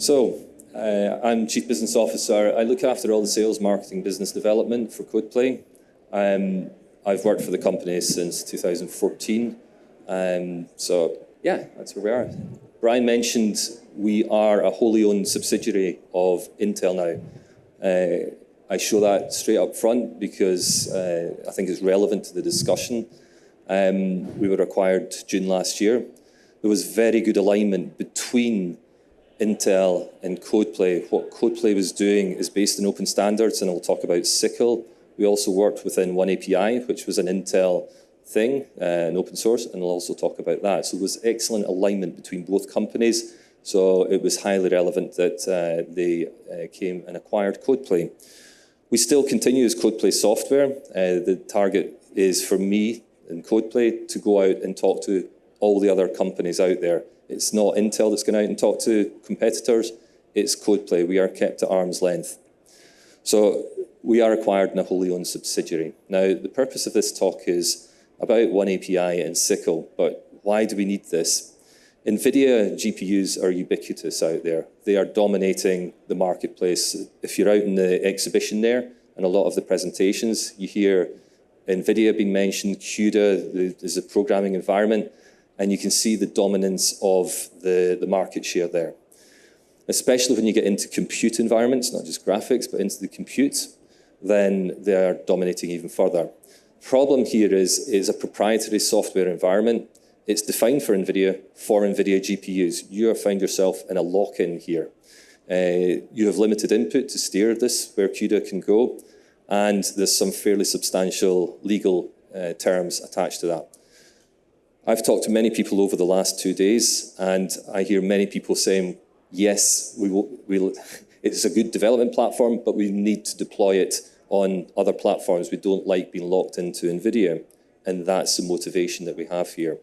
So, I'm Chief Business Officer. I look after all the sales, marketing, business development for Codeplay. I've worked for the company since 2014. So, yeah, that's where we are. Brian mentioned we are a wholly owned subsidiary of Intel now. I show that straight up front because I think it's relevant to the discussion. We were acquired June last year. There was very good alignment between Intel and Codeplay. What Codeplay was doing is based on open standards, and I'll talk about SYCL. We also worked within OneAPI, which was an Intel thing, an open source, and I'll also talk about that. So there was excellent alignment between both companies, so it was highly relevant that they came and acquired Codeplay. We still continue as Codeplay software. The target is for me and Codeplay to go out and talk to all the other companies out there. It's not Intel that's going out and talk to competitors, it's Codeplay. We are kept at arm's length. So we are acquired in a wholly owned subsidiary. Now, the purpose of this talk is about OneAPI and SYCL, but why do we need this? NVIDIA GPUs are ubiquitous out there. They are dominating the marketplace. If you're out in the exhibition there, and a lot of the presentations, you hear NVIDIA being mentioned, CUDA is a programming environment, and you can see the dominance of the market share there. Especially when you get into compute environments, not just graphics, but into the compute, then they are dominating even further. Problem here is a proprietary software environment. It's defined for NVIDIA GPUs. You have found yourself in a lock-in here. You have limited input to steer this where CUDA can go, and there's some fairly substantial legal terms attached to that. I've talked to many people over the last 2 days, and I hear many people saying, yes, it's a good development platform, but we need to deploy it on other platforms. We don't like being locked into NVIDIA, and that's the motivation that we have here.